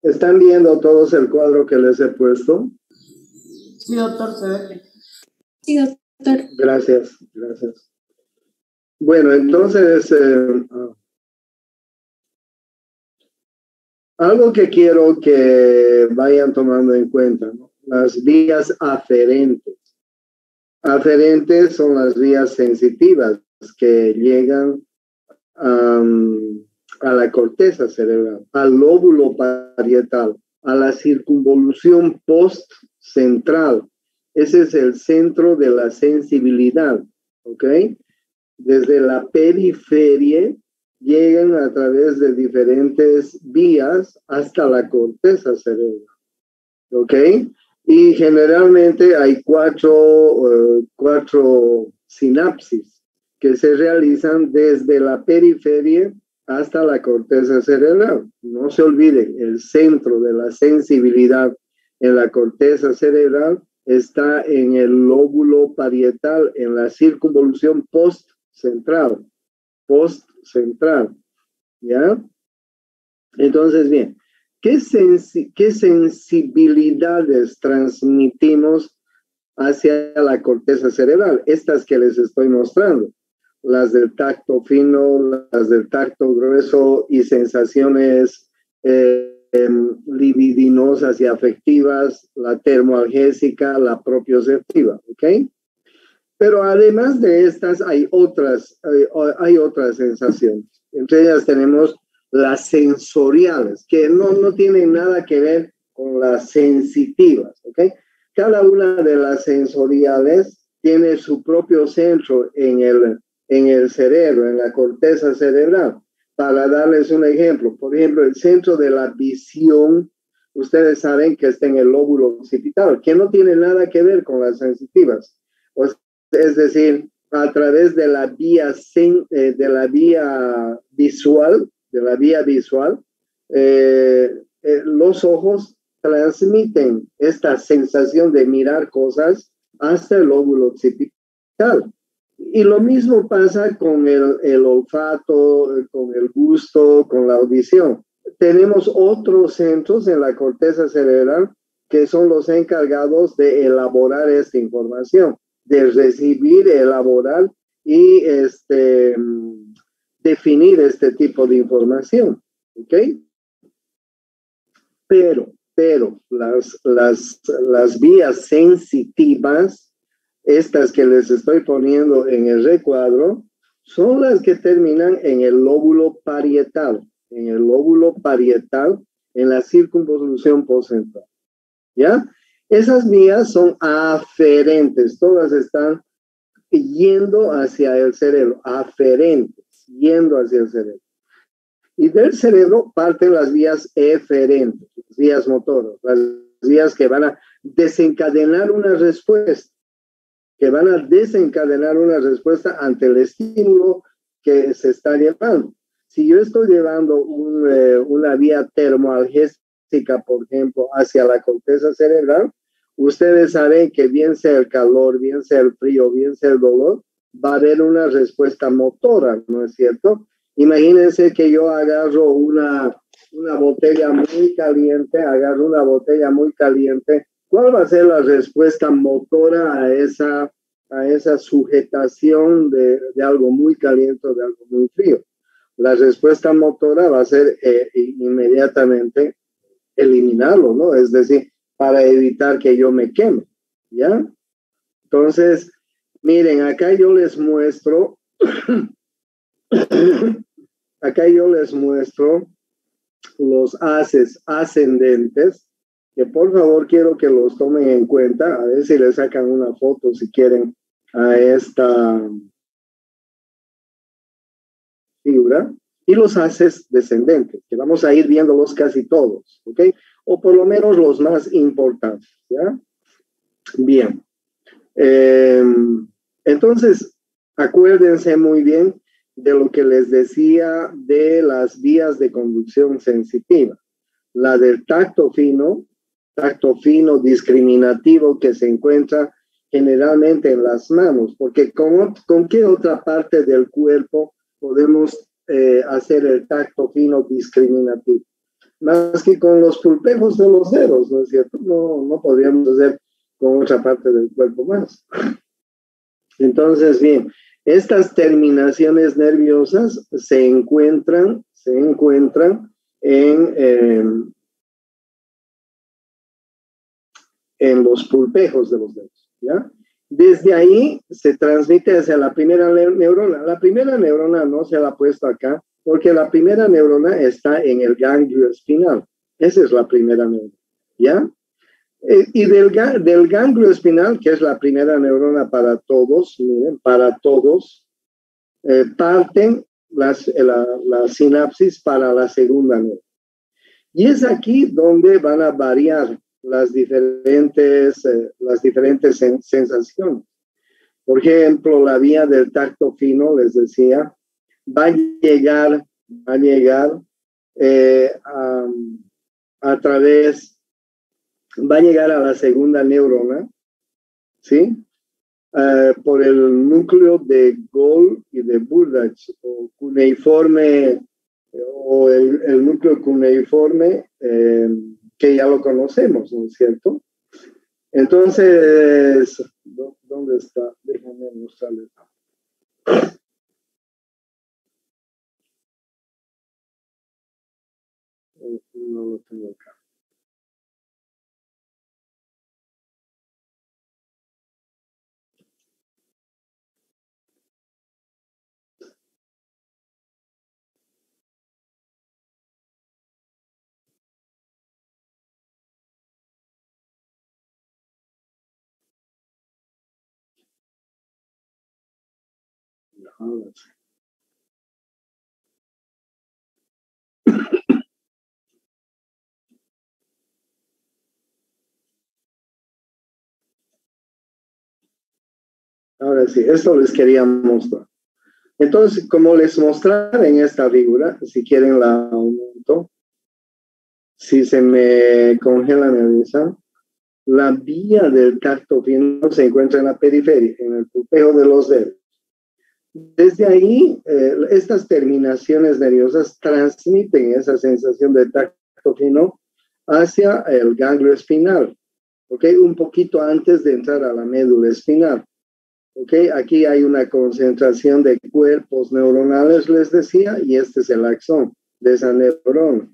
¿Están viendo todos el cuadro que les he puesto? Sí, doctor, se ve. Sí, doctor. Gracias, gracias. Bueno, entonces, algo que quiero que vayan tomando en cuenta, ¿no? Las vías aferentes. Aferentes son las vías sensitivas que llegan a la corteza cerebral, al lóbulo parietal, a la circunvolución postcentral. Ese es el centro de la sensibilidad, ¿ok? Desde la periferia llegan a través de diferentes vías hasta la corteza cerebral, ¿ok? Y generalmente hay cuatro sinapsis que se realizan desde la periferia hasta la corteza cerebral. No se olviden, el centro de la sensibilidad en la corteza cerebral está en el lóbulo parietal, en la circunvolución postcentral, ¿ya? Entonces, bien, ¿qué sensibilidades transmitimos hacia la corteza cerebral? Estas que les estoy mostrando, las del tacto fino, las del tacto grueso y sensaciones libidinosas y afectivas, la termoalgésica, la propioceptiva, ¿ok? Pero además de estas hay otras sensaciones. Entre ellas tenemos las sensoriales, que no tienen nada que ver con las sensitivas, ¿ok? Cada una de las sensoriales tiene su propio centro en el cerebro, en la corteza cerebral. Para darles un ejemplo, por ejemplo, el centro de la visión, ustedes saben que está en el lóbulo occipital, que no tiene nada que ver con las sensitivas. Es decir, a través de la vía visual, los ojos transmiten esta sensación de mirar cosas hasta el lóbulo occipital. Y lo mismo pasa con el olfato, con el gusto, con la audición. Tenemos otros centros en la corteza cerebral que son los encargados de elaborar esta información, de recibir, elaborar y definir este tipo de información, ¿ok? Pero las vías sensitivas, estas que les estoy poniendo en el recuadro, son las que terminan en el lóbulo parietal, en la circunvolución postcentral, ¿ya? Esas vías son aferentes, todas están yendo hacia el cerebro, aferentes, yendo hacia el cerebro. Y del cerebro parten las vías eferentes, las vías motoras, las vías que van a desencadenar una respuesta, ante el estímulo que se está llevando. Si yo estoy llevando una vía termoalgésica, por ejemplo, hacia la corteza cerebral, ustedes saben que bien sea el calor, bien sea el frío, bien sea el dolor, va a haber una respuesta motora, ¿no es cierto? Imagínense que yo agarro una botella muy caliente, ¿cuál va a ser la respuesta motora a esa sujetación de algo muy caliente o de algo muy frío? La respuesta motora va a ser inmediatamente eliminarlo, ¿no? Es decir, para evitar que yo me queme, ¿ya? Entonces, miren, acá yo les muestro los haces ascendentes, que por favor quiero que los tomen en cuenta, a ver si le sacan una foto si quieren a esta figura, y los haces descendentes, que vamos a ir viéndolos casi todos, ¿ok? O por lo menos los más importantes, ¿ya? Bien. Entonces, acuérdense muy bien de lo que les decía de las vías de conducción sensitiva. La del tacto fino discriminativo, que se encuentra generalmente en las manos, porque ¿con qué otra parte del cuerpo podemos hacer el tacto fino discriminativo? más que con los pulpejos de los dedos, ¿no es cierto? No podríamos hacer con otra parte del cuerpo más. Entonces, bien, estas terminaciones nerviosas se encuentran en los pulpejos de los dedos, ¿ya? Desde ahí se transmite hacia la primera neurona. La primera neurona no se la ha puesto acá, porque la primera neurona está en el ganglio espinal. Esa es la primera neurona, ¿ya? Y del ganglio espinal, que es la primera neurona para todos, miren, para todos, parten la sinapsis para la segunda neurona. Y es aquí donde van a variar las diferentes sensaciones. Por ejemplo, la vía del tacto fino, les decía, va a llegar va a llegar a la segunda neurona, ¿sí? Por el núcleo de Gold y de Burdach, o cuneiforme, o el núcleo cuneiforme, que ya lo conocemos, ¿no es cierto? Entonces, ¿dónde está? Déjame mostrarles. No lo tengo acá. Ahora sí, esto les quería mostrar. Entonces, como les mostraba en esta figura, si quieren la aumento, si se me congela me avisan, la vía del tacto fino se encuentra en la periferia, en el pulpejo de los dedos. Desde ahí, estas terminaciones nerviosas transmiten esa sensación de tacto fino hacia el ganglio espinal, ¿ok? Un poquito antes de entrar a la médula espinal, ¿ok? Aquí hay una concentración de cuerpos neuronales, les decía, y este es el axón de esa neurona,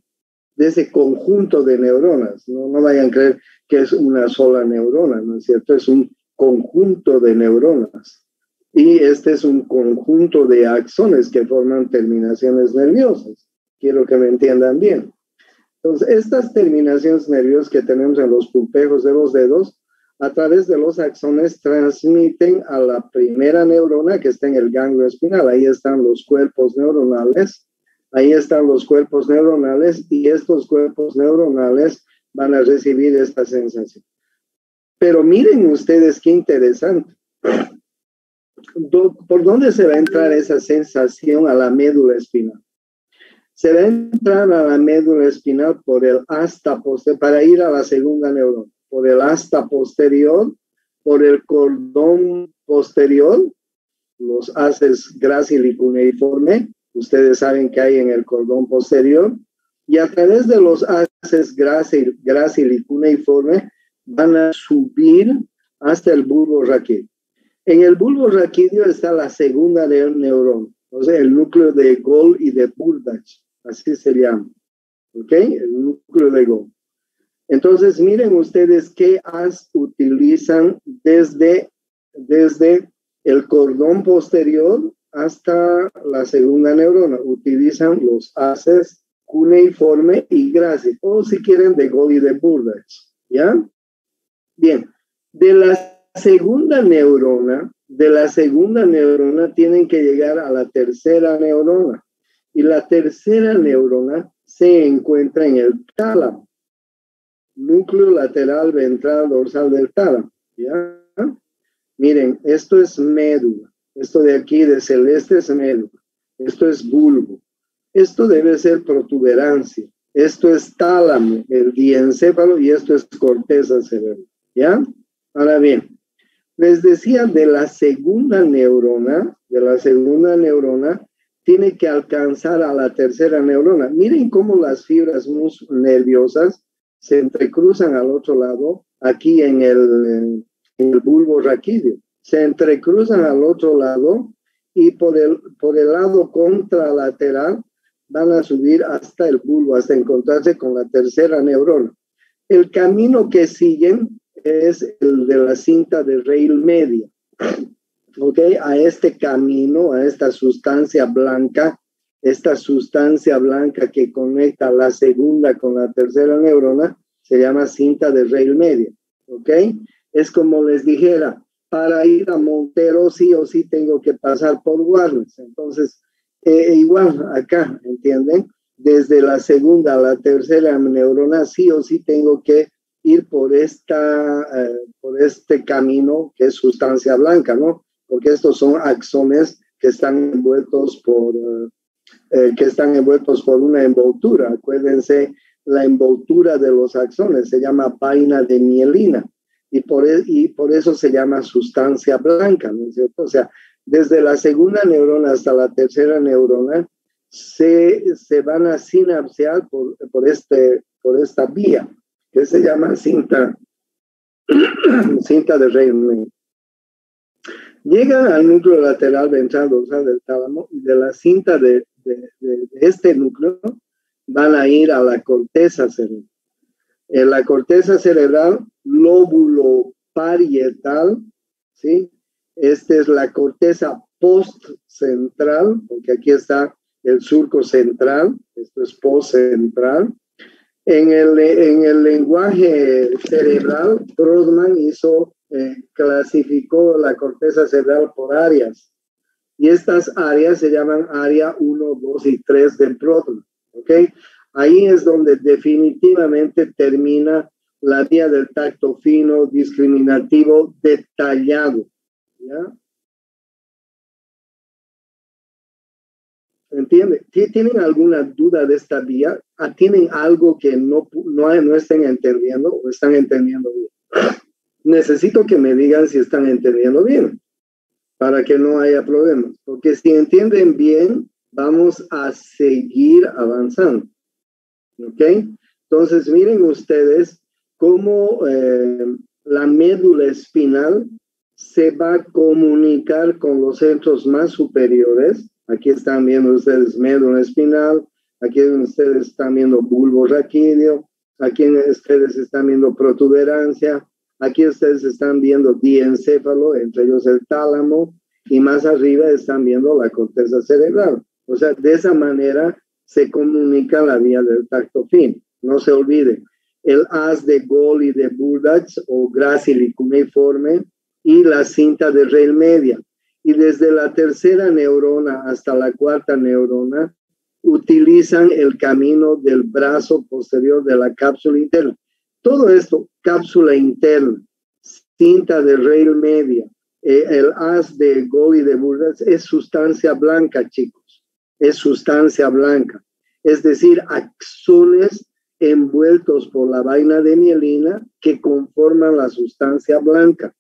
de ese conjunto de neuronas. No vayan a creer que es una sola neurona, ¿no es cierto? Es un conjunto de neuronas. Y este es un conjunto de axones que forman terminaciones nerviosas. Quiero que me entiendan bien. Entonces, estas terminaciones nerviosas que tenemos en los pulpejos de los dedos, a través de los axones transmiten a la primera neurona que está en el ganglio espinal. Ahí están los cuerpos neuronales. Ahí están los cuerpos neuronales y estos cuerpos neuronales van a recibir esta sensación. Pero miren ustedes qué interesante. ¿Por dónde se va a entrar esa sensación a la médula espinal? Se va a entrar a la médula espinal por el asta posterior, para ir a la segunda neurona, por el asta posterior, por el cordón posterior, los haces grácil y cuneiforme, ustedes saben que hay en el cordón posterior, y a través de los haces grácil y cuneiforme van a subir hasta el bulbo raquídeo. En el bulbo raquídeo está la segunda neurona, o sea, el núcleo de Gold y de Burdach, así se llama, ¿ok? El núcleo de Gold. Entonces, miren ustedes qué haz utilizan desde el cordón posterior hasta la segunda neurona. Utilizan los haces cuneiforme y grácil, o si quieren de Gold y de Burdach, ¿ya? Bien, de la segunda neurona tienen que llegar a la tercera neurona, y la tercera neurona se encuentra en el tálamo, núcleo lateral ventral dorsal del tálamo, ¿ya? Miren, esto es médula, esto de aquí de celeste es médula, esto es bulbo, esto debe ser protuberancia, esto es tálamo, el diencéfalo, y esto es corteza cerebral, ¿ya? Ahora bien, les decía de la segunda neurona tiene que alcanzar a la tercera neurona. Miren cómo las fibras nerviosas se entrecruzan al otro lado, aquí en el bulbo raquídeo. Se entrecruzan al otro lado y por el lado contralateral van a subir hasta el bulbo, hasta encontrarse con la tercera neurona. El camino que siguen es el de la cinta de rail media. ¿Ok? A este camino, a esta sustancia blanca que conecta la segunda con la tercera neurona, se llama cinta de rail media. ¿Ok? Es como les dijera, para ir a Montero sí o sí tengo que pasar por Warnes. Entonces, igual acá, ¿entienden? Desde la segunda a la tercera neurona sí o sí tengo que ir por este camino que es sustancia blanca, ¿no? Porque estos son axones que están envueltos por una envoltura. Acuérdense, la envoltura de los axones se llama vaina de mielina y por eso se llama sustancia blanca, ¿no es cierto? O sea, desde la segunda neurona hasta la tercera neurona se van a sinapsear por esta vía que se llama cinta de Rayleigh. Llegan al núcleo lateral ventral dorsal del tálamo y de la cinta de este núcleo van a ir a la corteza cerebral. En la corteza cerebral, lóbulo parietal, ¿sí? Esta es la corteza postcentral, porque aquí está el surco central, esto es postcentral. En el lenguaje cerebral, Brodmann clasificó la corteza cerebral por áreas. Y estas áreas se llaman área 1, 2 y 3 de Brodmann. ¿Ok? Ahí es donde definitivamente termina la vía del tacto fino, discriminativo, detallado. ¿Ya? ¿Entiende? ¿Tienen alguna duda de esta vía? ¿Tienen algo que no estén entendiendo o están entendiendo bien? Necesito que me digan si están entendiendo bien, para que no haya problemas. Porque si entienden bien, vamos a seguir avanzando. ¿Ok? Entonces, miren ustedes cómo la médula espinal se va a comunicar con los centros más superiores. Aquí están viendo ustedes médula espinal, aquí ustedes están viendo bulbo raquídeo, aquí ustedes están viendo protuberancia, aquí ustedes están viendo diencéfalo, entre ellos el tálamo, y más arriba están viendo la corteza cerebral. O sea, de esa manera se comunica la vía del tacto fino. No se olviden, el haz de Gol y de Burdach o grácil cuneiforme y la cinta de rail media. Y desde la tercera neurona hasta la cuarta neurona utilizan el camino del brazo posterior de la cápsula interna. Todo esto, cápsula interna, cinta de rail media, el haz de Gol y de Burdach es sustancia blanca, chicos. Es sustancia blanca. Es decir, axones envueltos por la vaina de mielina que conforman la sustancia blanca.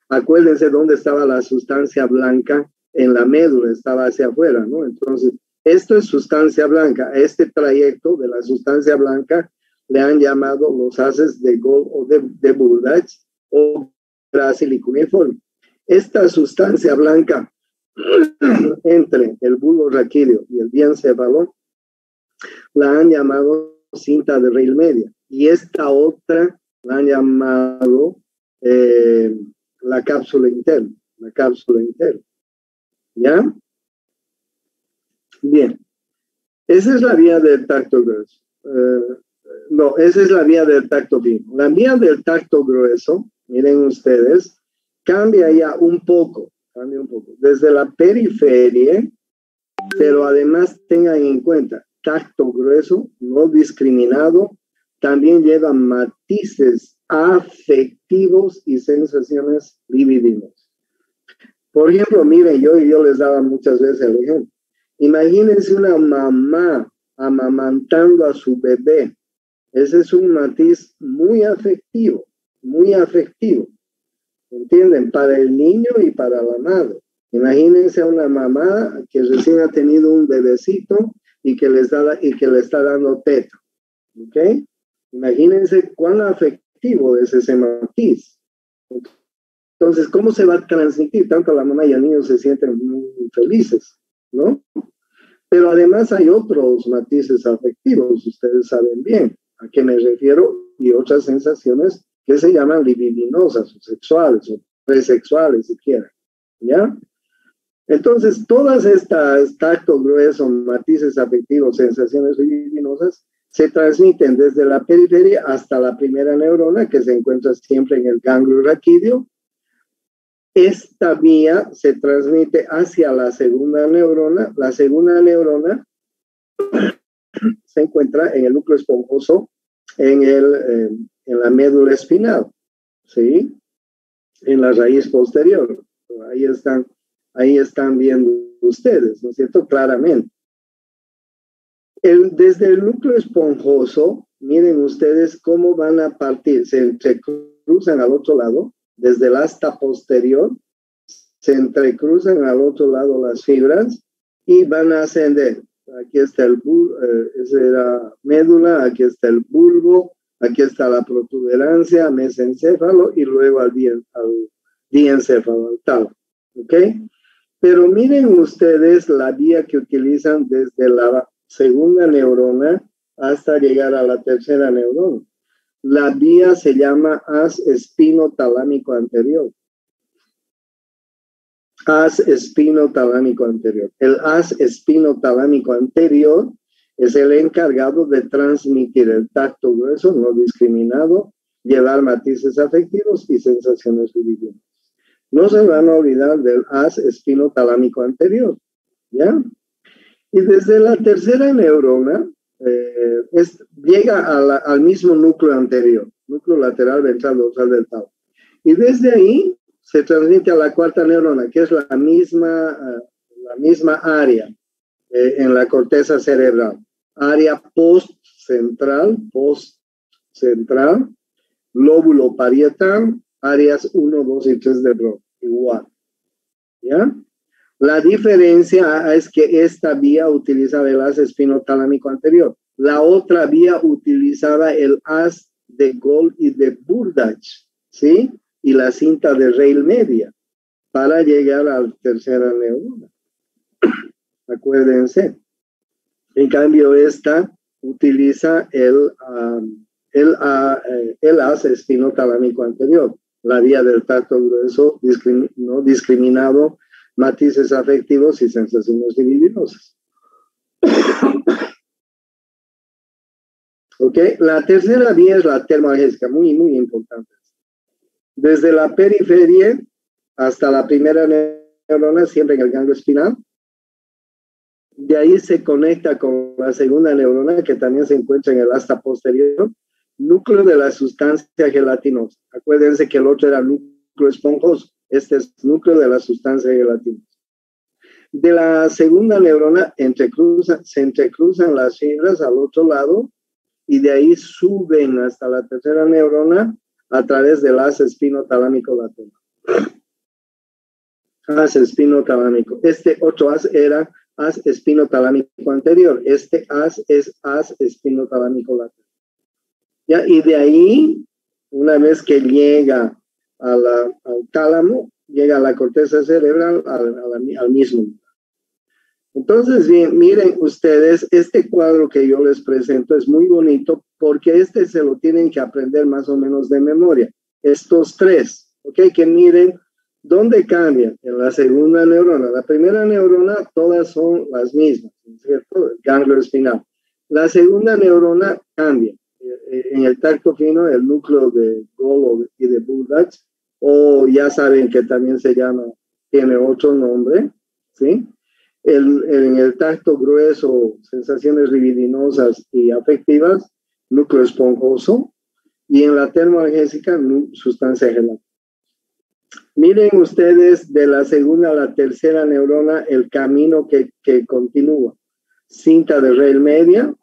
Acuérdense dónde estaba la sustancia blanca en la médula, estaba hacia afuera, ¿no? Entonces, esto es sustancia blanca. Este trayecto de la sustancia blanca le han llamado los haces de Gol o de Burdach o grácil y cuneiforme. Esta sustancia blanca entre el bulbo raquídeo y el diencéfalo la han llamado cinta de rail media y esta otra la han llamado la cápsula interna, ¿ya? Bien, esa es la vía del tacto grueso. No, esa es la vía del tacto fino. La vía del tacto grueso, miren ustedes, cambia ya un poco, desde la periferia, pero además tengan en cuenta, tacto grueso, no discriminado, también lleva matices afectivos y sensaciones libidinas. Por ejemplo, miren, yo les daba muchas veces el ejemplo. Imagínense una mamá amamantando a su bebé. Ese es un matiz muy afectivo, ¿entienden? Para el niño y para la madre. Imagínense a una mamá que recién ha tenido un bebecito y que le está dando teta. ¿Ok? Imagínense cuán afectivo es ese matiz. Entonces, ¿cómo se va a transmitir? Tanto la mamá y el niño se sienten muy felices, ¿no? Pero además hay otros matices afectivos, ustedes saben bien a qué me refiero, y otras sensaciones que se llaman libidinosas o sexuales o presexuales, si quieren, ¿ya? Entonces, todas estas tacto grueso, matices afectivos, sensaciones libidinosas, se transmiten desde la periferia hasta la primera neurona, que se encuentra siempre en el ganglio raquídeo. Esta vía se transmite hacia la segunda neurona. La segunda neurona se encuentra en el núcleo esponjoso, en la médula espinal, ¿sí? En la raíz posterior. Ahí están viendo ustedes, ¿no es cierto? Claramente. Desde el núcleo esponjoso, miren ustedes cómo van a partir, se entrecruzan al otro lado, desde el asta posterior, se entrecruzan al otro lado las fibras y van a ascender. Aquí está esa era médula, aquí está el bulbo, aquí está la protuberancia, mesencéfalo y luego al diencéfalo, al tálamo. ¿Ok? Pero miren ustedes la vía que utilizan desde la segunda neurona hasta llegar a la tercera neurona. La vía se llama haz espinotalámico anterior. Haz espinotalámico anterior. El haz espinotalámico anterior es el encargado de transmitir el tacto grueso no discriminado, llevar matices afectivos y sensaciones libidinas. No se van a olvidar del haz espinotalámico anterior, ¿ya? Y desde la tercera neurona llega al mismo núcleo anterior, núcleo lateral ventral dorsal del tálamo. Y desde ahí se transmite a la cuarta neurona, que es la misma área en la corteza cerebral. Área postcentral, lóbulo parietal, áreas 1, 2 y 3 de Broca, igual. ¿Ya? La diferencia es que esta vía utilizaba el haz espinotalámico anterior. La otra vía utilizaba el haz de Gold y de Burdach, ¿sí? Y la cinta de Reil media para llegar a la tercera neurona. Acuérdense. En cambio, esta utiliza el haz espinotalámico anterior, la vía del tacto grueso no discriminado, matices afectivos y sensaciones libidinosas. ¿Ok? La tercera vía es la termoalgésica, muy, muy importante. Desde la periferia hasta la primera neurona, siempre en el ganglio espinal. De ahí se conecta con la segunda neurona, que también se encuentra en el asta posterior, núcleo de la sustancia gelatinosa. Acuérdense que el otro era núcleo esponjoso. Este es núcleo de la sustancia gelatinosa. De la segunda neurona se entrecruzan las fibras al otro lado y de ahí suben hasta la tercera neurona a través del haz espinotalámico lateral. Haz espinotalámico. Este otro haz era haz espinotalámico anterior. Este haz es haz espinotalámico lateral. ¿Ya? Y de ahí, una vez que llega al tálamo, llega a la corteza cerebral al mismo lugar. Entonces, bien, miren ustedes, este cuadro que yo les presento es muy bonito porque se lo tienen que aprender más o menos de memoria. Estos tres, ¿ok? Que miren dónde cambian. En la segunda neurona. La primera neurona, todas son las mismas, ¿cierto? El ganglio espinal. La segunda neurona cambia. En el tacto fino, el núcleo de Gold y de Burdach, o ya saben que también tiene otro nombre, ¿sí? En el tacto grueso, sensaciones libidinosas y afectivas, núcleo esponjoso, y en la termoalgésica, sustancia gelatinosa. Miren ustedes de la segunda a la tercera neurona el camino que continúa. Cinta de Reil media,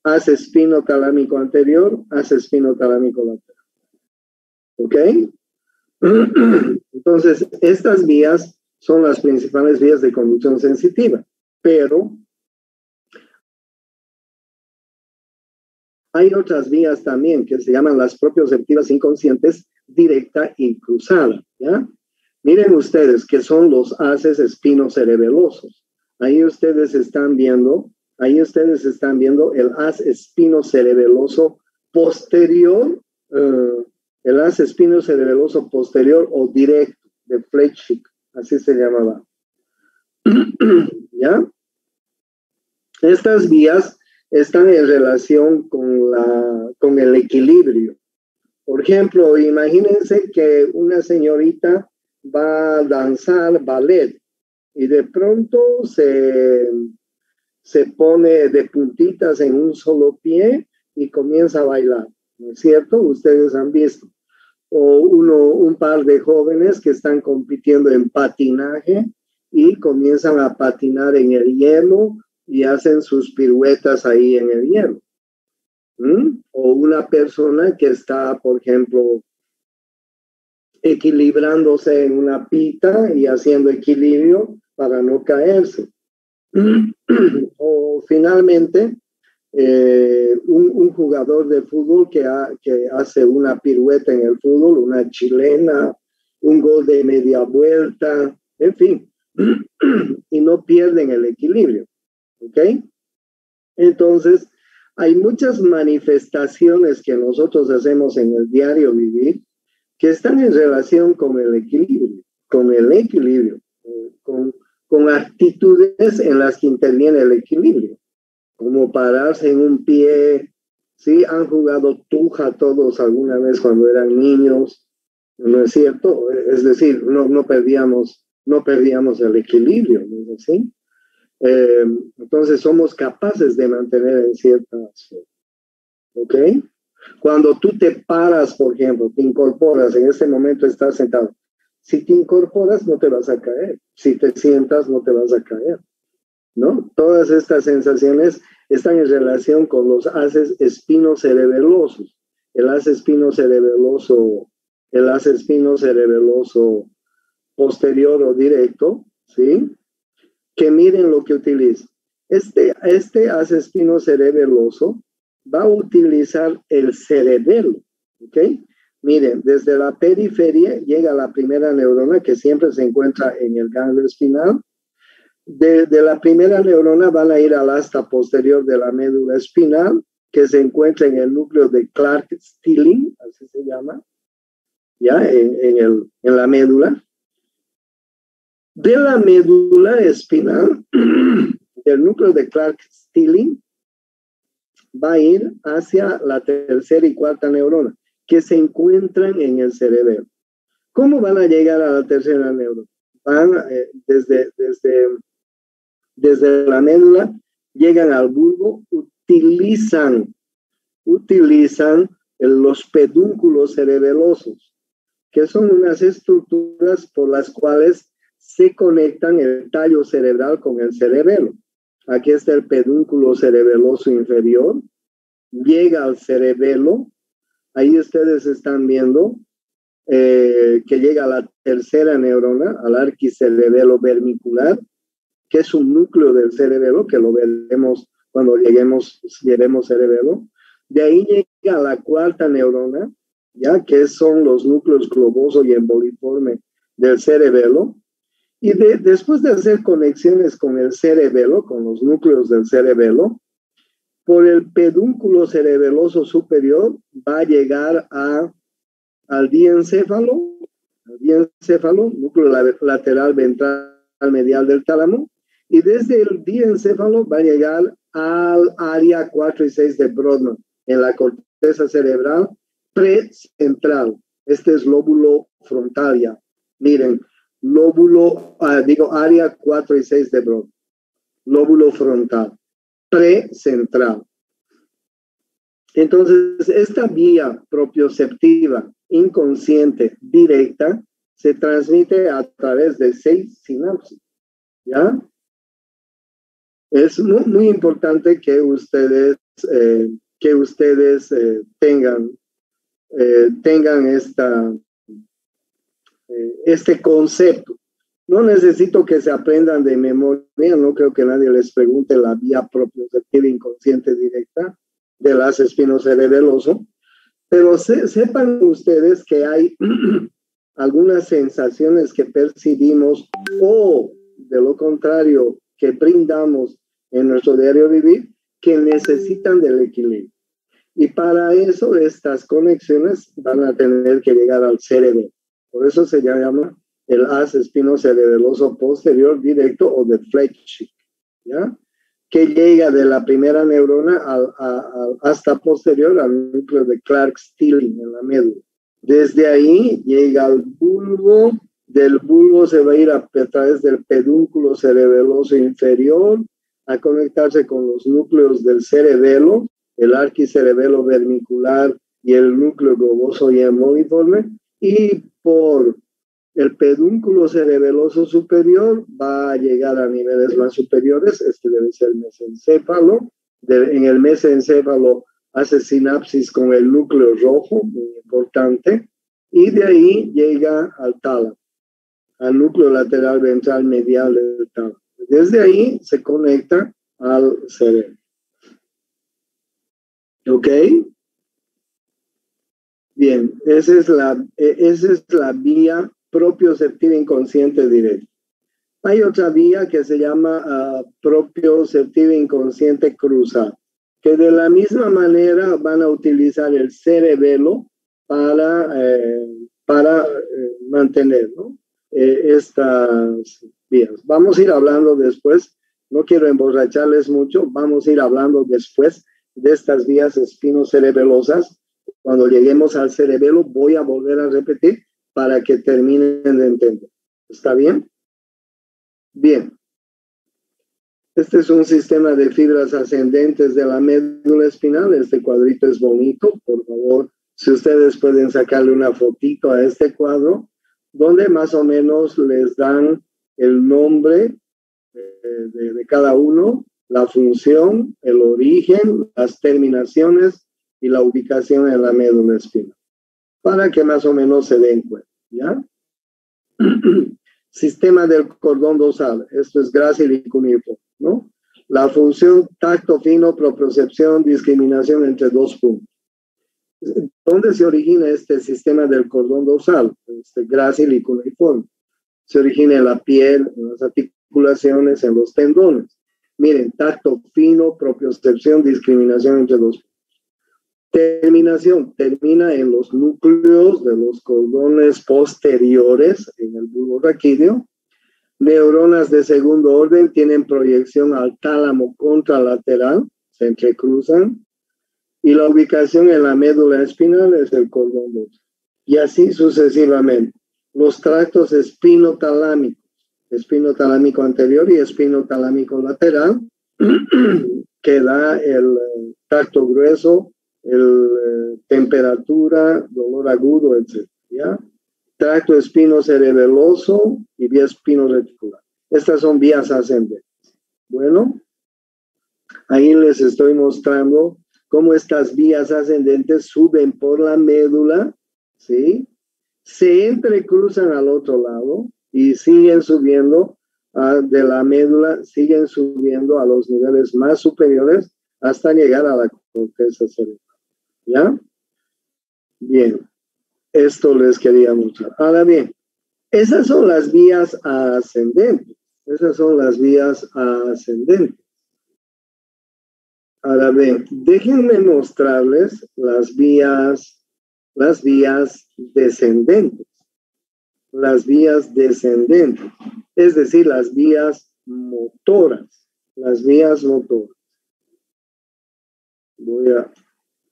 haz espinotalámico anterior, haz espinotalámico lateral. ¿Ok? Entonces, estas vías son las principales vías de conducción sensitiva, pero hay otras vías también que se llaman las propioceptivas inconscientes directa y cruzada, ¿ya? Miren ustedes que son los haces espinocerebelosos. Ahí ustedes están viendo el haz espinocerebeloso posterior, el haz espinocerebeloso posterior o directo de Fletchik, así se llamaba. ¿Ya? Estas vías están en relación con el equilibrio. Por ejemplo, imagínense que una señorita va a danzar ballet y de pronto se pone de puntitas en un solo pie y comienza a bailar, ¿no es cierto? Ustedes han visto. O un par de jóvenes que están compitiendo en patinaje y comienzan a patinar en el hielo y hacen sus piruetas ahí en el hielo. O una persona que está, por ejemplo, equilibrándose en una pita y haciendo equilibrio para no caerse. O finalmente, un jugador de fútbol que hace una pirueta en el fútbol, una chilena, un gol de media vuelta, en fin, y no pierden el equilibrio, ¿ok? Entonces, hay muchas manifestaciones que nosotros hacemos en el diario vivir que están en relación con el equilibrio, con actitudes en las que interviene el equilibrio, como pararse en un pie. ¿Sí? Han jugado tuja todos alguna vez cuando eran niños, ¿no es cierto? Es decir, no perdíamos el equilibrio, ¿no es así? Entonces somos capaces de mantener en ciertas, ¿ok? Cuando tú te paras, por ejemplo, te incorporas, en este momento estás sentado. Si te incorporas, no te vas a caer. Si te sientas, no te vas a caer, ¿no? Todas estas sensaciones están en relación con los haces espinocerebelosos. El haz espinocerebeloso posterior o directo, ¿sí? Que miren lo que utiliza. Este haz espinocerebeloso va a utilizar el cerebelo, ¿ok? Miren, desde la periferia llega la primera neurona que siempre se encuentra en el ganglio espinal. De la primera neurona van a ir al asta posterior de la médula espinal, que se encuentra en el núcleo de Clark-Stilling, así se llama, ya en la médula. De la médula espinal, del núcleo de Clark-Stilling, va a ir hacia la tercera y cuarta neurona, que se encuentran en el cerebelo. ¿Cómo van a llegar a la tercera neurona? Van desde la médula, llegan al bulbo, utilizan los pedúnculos cerebelosos, que son unas estructuras por las cuales se conectan el tallo cerebral con el cerebelo. Aquí está el pedúnculo cerebeloso inferior, llega al cerebelo, ahí ustedes están viendo que llega a la tercera neurona, al arquicerebelo vermicular, que es un núcleo del cerebelo, que lo veremos cuando llevemos cerebelo. De ahí llega a la cuarta neurona, ya que son los núcleos globoso y emboliforme del cerebelo. Y después de hacer conexiones con el cerebelo, con los núcleos del cerebelo, por el pedúnculo cerebeloso superior va a llegar al diencéfalo, núcleo lateral ventral medial del tálamo, y desde el diencéfalo va a llegar al área 4 y 6 de Brodmann, en la corteza cerebral precentral. Este es lóbulo frontal ya. Miren, área 4 y 6 de Brodmann, lóbulo frontal, precentral. Entonces, esta vía propioceptiva inconsciente directa se transmite a través de 6 sinapsis, ¿ya? Es muy, muy importante que ustedes tengan este concepto. No necesito que se aprendan de memoria, no creo que nadie les pregunte la vía propioceptiva inconsciente directa del haz espinocerebeloso, pero sepan ustedes que hay algunas sensaciones que percibimos o de lo contrario que brindamos en nuestro diario vivir que necesitan del equilibrio. Y para eso estas conexiones van a tener que llegar al cerebro. Por eso se llama el haz espinocerebeloso posterior directo o de Fletcher, ¿ya? Que llega de la primera neurona hasta posterior al núcleo de Clark-Stilling en la médula. Desde ahí llega al bulbo, del bulbo se va a ir a través del pedúnculo cerebeloso inferior a conectarse con los núcleos del cerebelo, el arquicerebelo vermicular y el núcleo globoso y hemoliforme, y por el pedúnculo cerebeloso superior va a llegar a niveles más superiores, este debe ser el mesencéfalo. En el mesencéfalo hace sinapsis con el núcleo rojo, muy importante, y de ahí llega al tálamo, al núcleo lateral ventral medial del tálamo. Desde ahí se conecta al cerebro. ¿Ok? Bien, esa es la vía propioceptiva inconsciente directa. Hay otra vía que se llama propioceptiva inconsciente cruzada, que de la misma manera van a utilizar el cerebelo para mantener, ¿no? Estas vías. Vamos a ir hablando después, no quiero emborracharles mucho, vamos a ir hablando después de estas vías espinocerebelosas. Cuando lleguemos al cerebelo voy a volver a repetir para que terminen de entender. ¿Está bien? Bien. Este es un sistema de fibras ascendentes de la médula espinal. Este cuadrito es bonito. Por favor, si ustedes pueden sacarle una fotito a este cuadro, donde más o menos les dan el nombre de cada uno, la función, el origen, las terminaciones y la ubicación en la médula espinal, para que más o menos se den cuenta, ¿ya? Sistema del cordón dorsal, esto es grácil y cuneiforme, ¿no? La función tacto fino, propiocepción, discriminación entre dos puntos. ¿Dónde se origina este sistema del cordón dorsal? Grácil y cuneiforme. Se origina en la piel, en las articulaciones, en los tendones. Miren, tacto fino, propiocepción, discriminación entre dos puntos. Terminación, termina en los núcleos de los cordones posteriores, en el bulbo raquídeo. Neuronas de segundo orden tienen proyección al tálamo contralateral, se entrecruzan, y la ubicación en la médula espinal es el cordón dorsal. Y así sucesivamente. Los tractos espinotalámicos, espinotalámico anterior y espinotalámico lateral, que da el tracto grueso, temperatura, dolor agudo, etc. ¿Ya? Tracto espinocerebeloso y vía espinoreticular. Estas son vías ascendentes. Bueno, ahí les estoy mostrando cómo estas vías ascendentes suben por la médula, ¿sí? Se entrecruzan al otro lado y siguen subiendo de la médula, siguen subiendo a los niveles más superiores hasta llegar a la corteza cerebral. ¿Ya? Bien, esto les quería mostrar. Ahora bien, esas son las vías ascendentes. Esas son las vías ascendentes. Ahora bien, déjenme mostrarles las vías descendentes. Las vías descendentes, es decir, las vías motoras. Las vías motoras.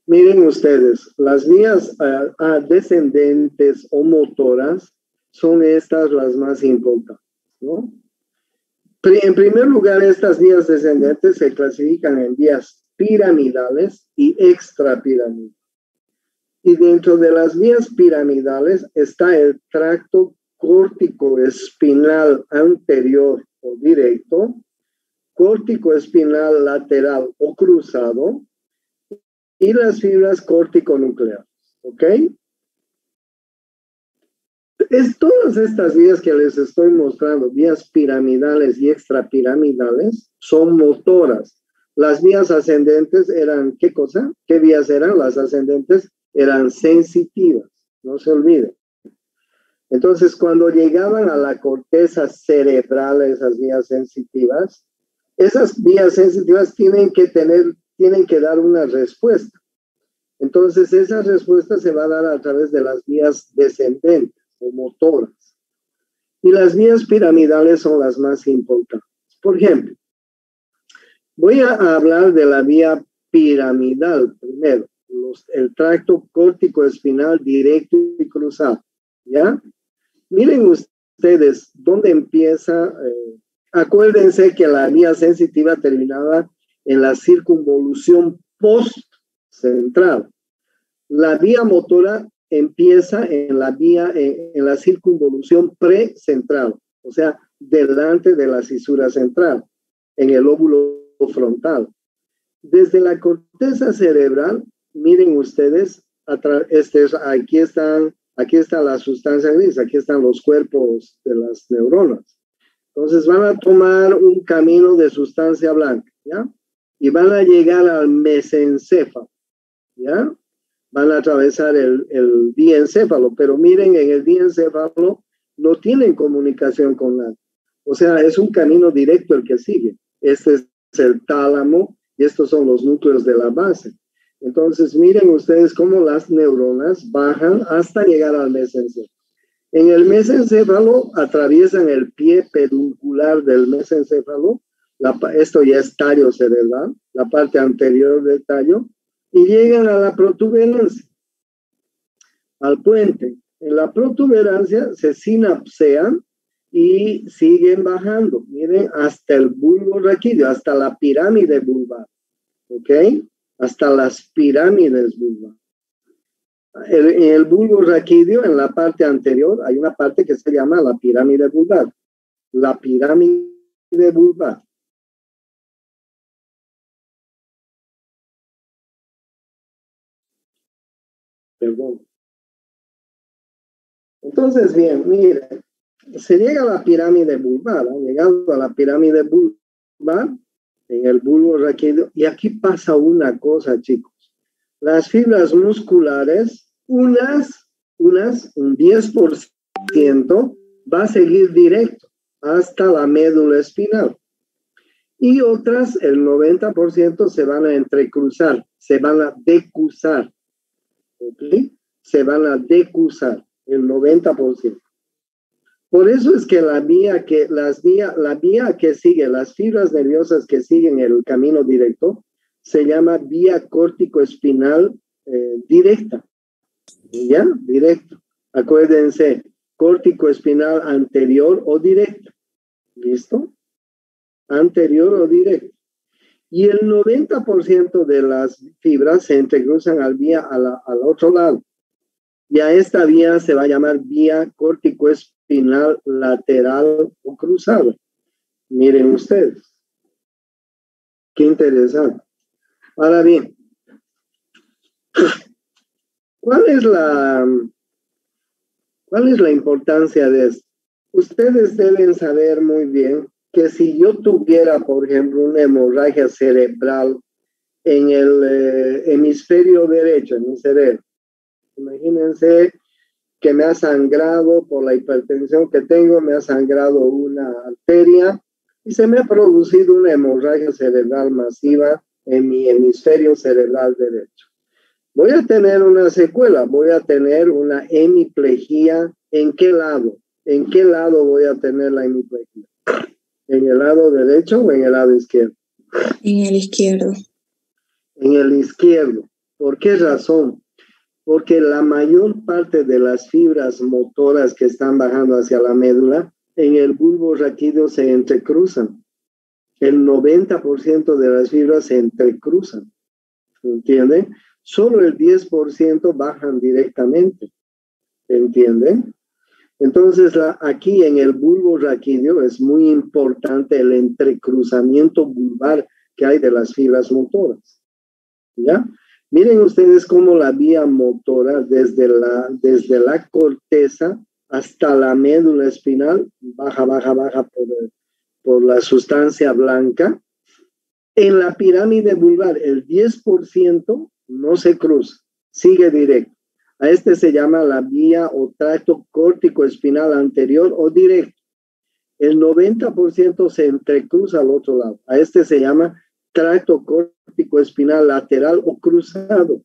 Miren ustedes, las vías descendentes o motoras son estas las más importantes, ¿no? En primer lugar, estas vías descendentes se clasifican en vías piramidales y extrapiramidales. Y dentro de las vías piramidales está el tracto córtico-espinal anterior o directo, córtico-espinal lateral o cruzado, y las fibras córtico-nucleares, ¿ok? Todas estas vías que les estoy mostrando, vías piramidales y extrapiramidales, son motoras. Las vías ascendentes eran, ¿qué cosa? ¿Qué vías eran? Las ascendentes eran sensitivas, no se olviden. Entonces, cuando llegaban a la corteza cerebral, esas vías sensitivas tienen que dar una respuesta. Entonces, esa respuesta se va a dar a través de las vías descendentes o motoras. Y las vías piramidales son las más importantes. Por ejemplo, voy a hablar de la vía piramidal primero, el tracto córtico espinal directo y cruzado, ¿ya? Miren ustedes dónde empieza. Acuérdense que la vía sensitiva terminaba en la circunvolución post-central. La vía motora empieza en la circunvolución precentral, o sea, delante de la cisura central, en el lóbulo frontal. Desde la corteza cerebral, miren ustedes, aquí está la sustancia gris, aquí están los cuerpos de las neuronas. Entonces van a tomar un camino de sustancia blanca, ¿ya? Y van a llegar al mesencéfalo, ¿ya? Van a atravesar el diencéfalo, pero miren, en el diencéfalo no tienen comunicación con nada. O sea, es un camino directo el que sigue. Este es el tálamo y estos son los núcleos de la base. Entonces, miren ustedes cómo las neuronas bajan hasta llegar al mesencéfalo. En el mesencéfalo atraviesan el pie peduncular del mesencéfalo, esto ya es tallo cerebral, la parte anterior del tallo, y llegan a la protuberancia, al puente. En la protuberancia se sinapsean y siguen bajando, miren, hasta el bulbo raquídeo, hasta la pirámide vulvar, ¿ok? Hasta las pirámides vulvar. En el bulbo raquídeo, en la parte anterior, hay una parte que se llama la pirámide vulvar. La pirámide vulvar. Perdón. Entonces, bien, miren, se llega a la pirámide vulvar, llegando a la pirámide vulvar, en el bulbo raquídeo, y aquí pasa una cosa, chicos. Las fibras musculares, un 10% va a seguir directo hasta la médula espinal. Y otras, el 90% se van a entrecruzar, se van a decusar. ¿Ok? Se van a decusar, el 90%. Por eso es que la vía que sigue, las fibras nerviosas que siguen el camino directo, se llama vía córtico-espinal directa. ¿Ya? Directo. Acuérdense, córtico-espinal anterior o directo. ¿Listo? Anterior o directo. Y el 90% de las fibras se entrecruzan al otro lado. Y a esta vía se va a llamar vía córtico-espinal lateral o cruzada. Miren ustedes. Qué interesante. Ahora bien, ¿cuál es la importancia de esto? Ustedes deben saber muy bien que si yo tuviera, por ejemplo, una hemorragia cerebral en el hemisferio derecho, en mi cerebro, imagínense que me ha sangrado por la hipertensión que tengo, me ha sangrado una arteria y se me ha producido una hemorragia cerebral masiva en mi hemisferio cerebral derecho. Voy a tener una secuela, voy a tener una hemiplegia. ¿En qué lado? ¿En qué lado voy a tener la hemiplegia? ¿En el lado derecho o en el lado izquierdo? En el izquierdo. En el izquierdo. ¿Por qué razón? Porque la mayor parte de las fibras motoras que están bajando hacia la médula, en el bulbo raquídeo se entrecruzan. El 90% de las fibras se entrecruzan. ¿Entienden? Solo el 10% bajan directamente. ¿Entienden? Entonces, aquí en el bulbo raquídeo es muy importante el entrecruzamiento vulvar que hay de las fibras motoras. ¿Ya? Miren ustedes cómo la vía motora desde la corteza hasta la médula espinal, baja por la sustancia blanca. En la pirámide vulvar, el 10% no se cruza, sigue directo. A este se llama la vía o tracto córtico espinal anterior o directo. El 90% se entrecruza al otro lado. A este se llama tracto córtico espinal lateral o cruzado.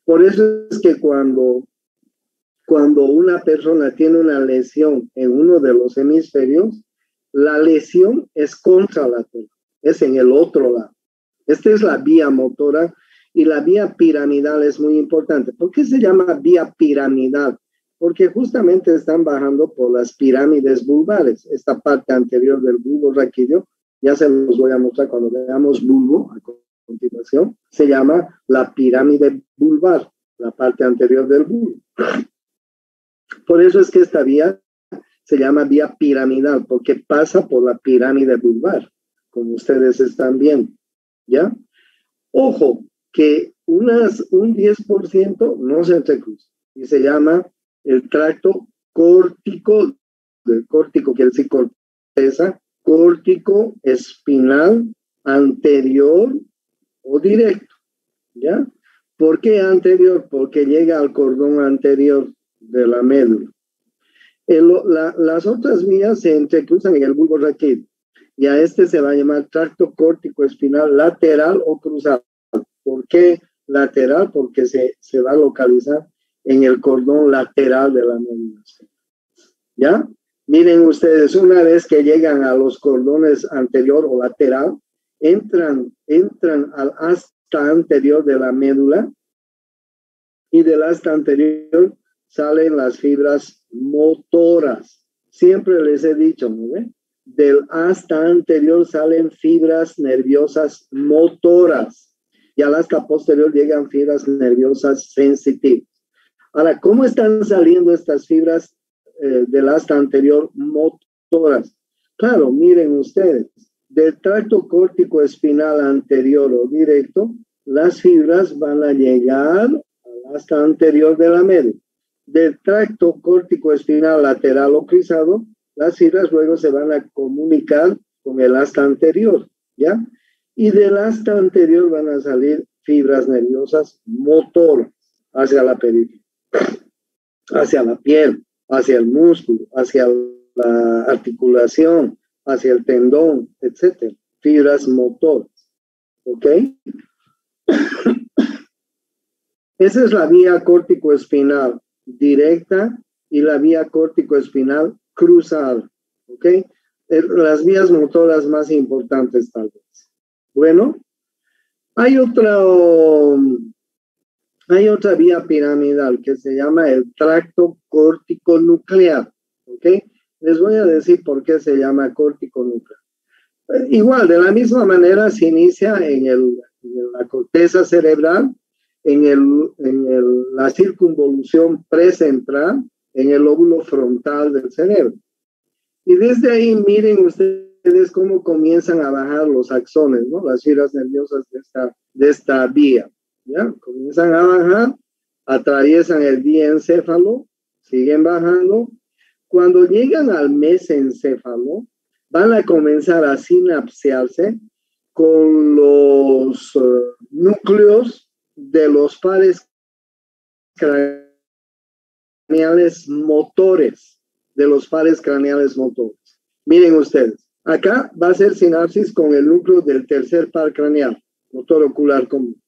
Por eso es que cuando una persona tiene una lesión en uno de los hemisferios, la lesión es contralateral, es en el otro lado. Esta es la vía motora y la vía piramidal es muy importante. ¿Por qué se llama vía piramidal? Porque justamente están bajando por las pirámides vulvares. Esta parte anterior del bulbo raquídeo, ya se los voy a mostrar cuando veamos bulbo a continuación, se llama la pirámide vulvar, la parte anterior del bulbo. Por eso es que esta vía se llama vía piramidal, porque pasa por la pirámide vulvar, como ustedes están viendo, ¿ya? Ojo, que un 10% no se entrecruza, y se llama el tracto córtico, el córtico quiere decir corteza, córtico espinal anterior o directo, ¿ya? ¿Por qué anterior? Porque llega al cordón anterior de la médula. Las otras vías se entrecruzan en el bulbo raquídeo y a este se va a llamar tracto córtico espinal lateral o cruzado. ¿Por qué lateral? Porque se va a localizar en el cordón lateral de la médula. ¿Ya? Miren ustedes, una vez que llegan a los cordones anterior o lateral, entran al asta anterior de la médula y del asta anterior salen las fibras motoras. Siempre les he dicho, ¿no ve? Del asta anterior salen fibras nerviosas motoras y al asta posterior llegan fibras nerviosas sensitivas. Ahora, ¿cómo están saliendo estas fibras del asta anterior motoras? Claro, miren ustedes, del tracto córtico espinal anterior o directo, las fibras van a llegar al asta anterior de la médula. Del tracto córtico espinal lateral o cruzado, las fibras luego se van a comunicar con el asta anterior, ¿ya? Y del asta anterior van a salir fibras nerviosas motoras hacia la periferia, hacia la piel, hacia el músculo, hacia la articulación, hacia el tendón, etc. Fibras motoras, ¿ok? Esa es la vía córtico-espinal directa y la vía córtico-espinal cruzada, ¿ok? Las vías motoras más importantes tal vez. Bueno, hay otra vía piramidal que se llama el tracto córtico nuclear, ¿ok? Les voy a decir por qué se llama córtico nuclear. Igual, de la misma manera se inicia en la corteza cerebral, en la circunvolución precentral, en el lóbulo frontal del cerebro. Y desde ahí miren ustedes cómo comienzan a bajar los axones, ¿no? Las fibras nerviosas de esta vía, ¿ya? Comienzan a bajar, atraviesan el diencéfalo, siguen bajando. Cuando llegan al mesencéfalo, van a comenzar a sinapsearse con los núcleos de los pares craneales motores, Miren ustedes, acá va a ser sinapsis con el núcleo del tercer par craneal, motor ocular común.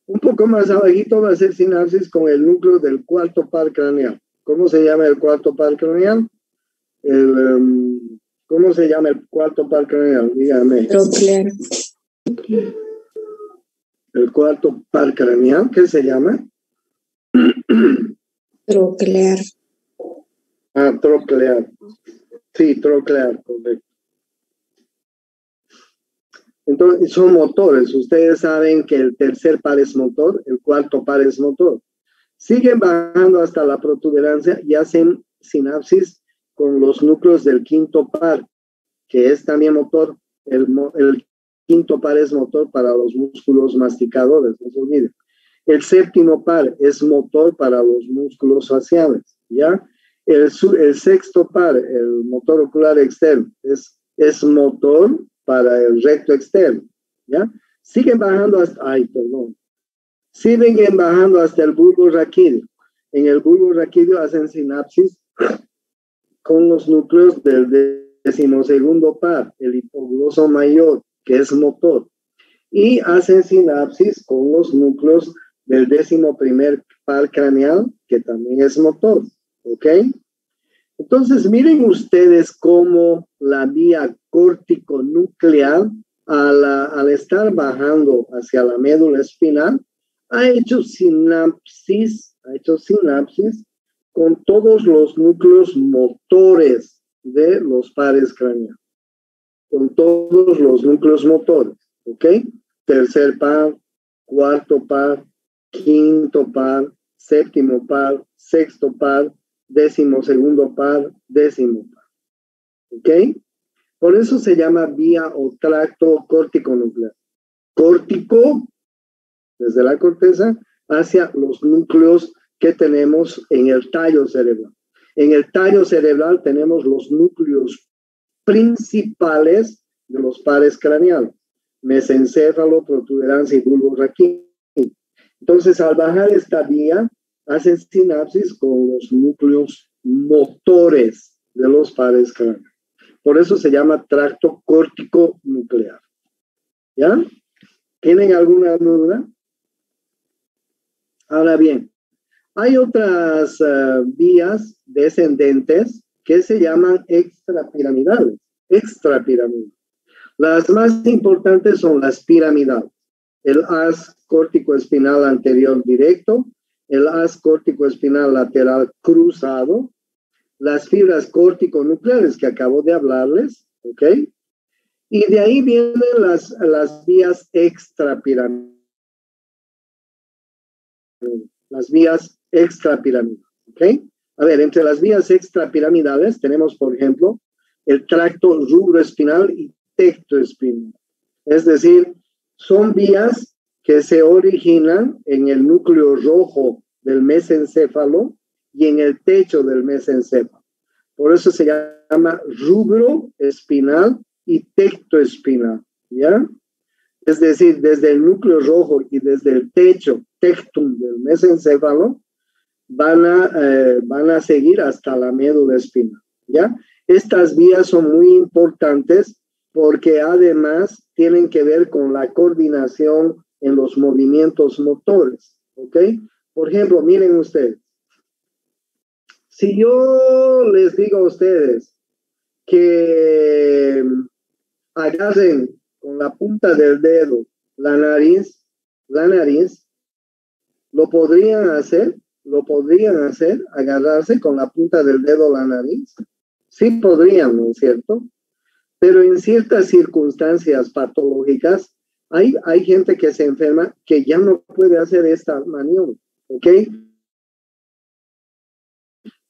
Un poco más abajito va a ser sinapsis con el núcleo del cuarto par craneal. ¿Cómo se llama el cuarto par craneal? ¿Cómo se llama el cuarto par craneal? Dígame. Troclear. El cuarto par craneal, ¿qué se llama? Troclear. Ah, troclear. Sí, troclear, correcto. Entonces, son motores. Ustedes saben que el tercer par es motor, el cuarto par es motor. Siguen bajando hasta la protuberancia y hacen sinapsis con los núcleos del quinto par, que es también motor. El quinto par es motor para los músculos masticadores, no se olviden. El séptimo par es motor para los músculos faciales. ¿ya? El sexto par, el motor ocular externo, es motor para el recto externo, ¿ya? Siguen bajando hasta el bulbo raquídeo. En el bulbo raquídeo hacen sinapsis con los núcleos del decimosegundo par, el hipogloso mayor, que es motor, y hacen sinapsis con los núcleos del 11º par craneal, que también es motor, ¿ok? Entonces, miren ustedes cómo la vía córtico-nuclear, al estar bajando hacia la médula espinal, ha hecho sinapsis con todos los núcleos motores de los pares craneales, con todos los núcleos motores, ¿ok? Tercer par, cuarto par, quinto par, séptimo par, sexto par, 12º par, 10º par, ¿ok? Por eso se llama vía o tracto córtico-nuclear. Córtico, desde la corteza, hacia los núcleos que tenemos en el tallo cerebral. En el tallo cerebral tenemos los núcleos principales de los pares craneales: mesencéfalo, protuberancia y bulbo raquídeo. Entonces, al bajar esta vía, hacen sinapsis con los núcleos motores de los pares craneales. Por eso se llama tracto córtico nuclear. ¿Ya? ¿Tienen alguna duda? Ahora bien, hay otras vías descendentes que se llaman extrapiramidales. Extrapiramidales. Las más importantes son las piramidales: el haz córtico-espinal anterior directo, el haz córtico-espinal lateral cruzado, las fibras córtico-nucleares que acabo de hablarles, ¿ok? Y de ahí vienen las vías extrapiramidales. Las vías extrapiramidales, ¿ok? A ver, entre las vías extrapiramidales tenemos, por ejemplo, el tracto rubroespinal y tectoespinal. Es decir, son vías que se originan en el núcleo rojo del mesencéfalo y en el techo del mesencéfalo. Por eso se llama rubroespinal y tectoespinal, ¿ya? Es decir, desde el núcleo rojo y desde el techo, tectum del mesencéfalo, van a seguir hasta la médula espinal, ¿ya? Estas vías son muy importantes porque además tienen que ver con la coordinación en los movimientos motores, ¿ok? Por ejemplo, miren ustedes, si yo les digo a ustedes que agarren con la punta del dedo la nariz, ¿lo podrían hacer? ¿Lo podrían hacer? ¿Agarrarse con la punta del dedo la nariz? Sí podrían, ¿no es cierto? Pero en ciertas circunstancias patológicas, hay gente que se enferma que ya no puede hacer esta maniobra, ¿ok?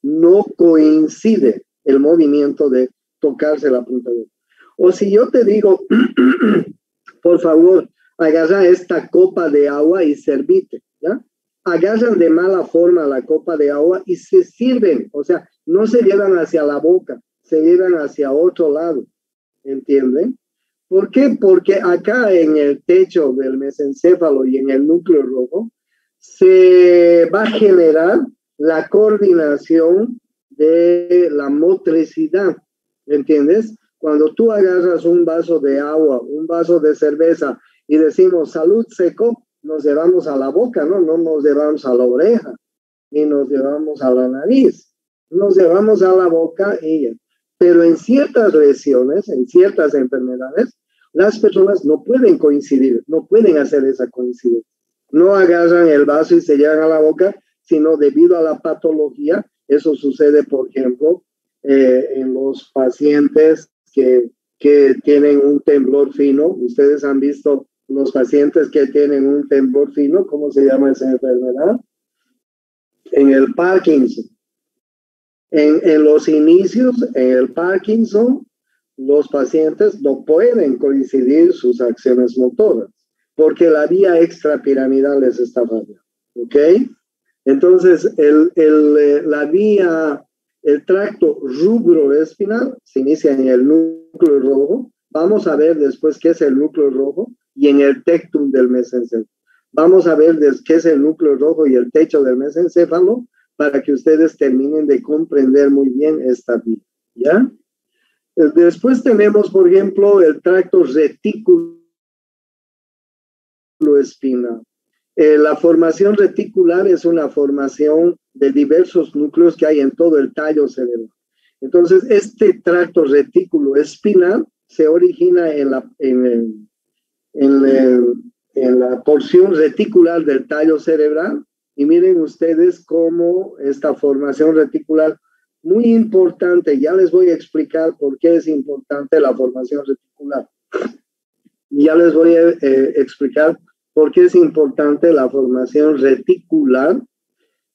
No coincide el movimiento de tocarse la punta del dedo. O si yo te digo, por favor, agarra esta copa de agua y servite, ¿ya? Agarran de mala forma la copa de agua y se sirven, o sea, no se llevan hacia la boca, se llevan hacia otro lado, ¿entienden? ¿Por qué? Porque acá en el techo del mesencéfalo y en el núcleo rojo se va a generar la coordinación de la motricidad, ¿entiendes? Cuando tú agarras un vaso de agua, un vaso de cerveza y decimos salud seco, nos llevamos a la boca, ¿no? No nos llevamos a la oreja, ni nos llevamos a la nariz, nos llevamos a la boca y ya. Pero en ciertas lesiones, en ciertas enfermedades, las personas no pueden coincidir, no pueden hacer esa coincidencia. No agarran el vaso y se llevan a la boca, sino debido a la patología. Eso sucede, por ejemplo, en los pacientes que tienen un temblor fino. Ustedes han visto los pacientes que tienen un temblor fino, ¿cómo se llama esa enfermedad? En el Parkinson. En los inicios, en el Parkinson, los pacientes no pueden coincidir sus acciones motoras porque la vía extrapiramidal les está fallando, ¿ok? Entonces, la vía, el tracto rubroespinal se inicia en el núcleo rojo. Vamos a ver después qué es el núcleo rojo y en el tectum del mesencéfalo. Vamos a ver qué es el núcleo rojo y el techo del mesencéfalo para que ustedes terminen de comprender muy bien esta vía, ¿ya? Después tenemos, por ejemplo, el tracto reticuloespinal. La formación reticular es una formación de diversos núcleos que hay en todo el tallo cerebral. Entonces, este tracto reticuloespinal se origina en la porción reticular del tallo cerebral. Y miren ustedes cómo esta formación reticular, muy importante, ya les voy a explicar por qué es importante la formación reticular. Ya les voy a explicar por qué es importante la formación reticular.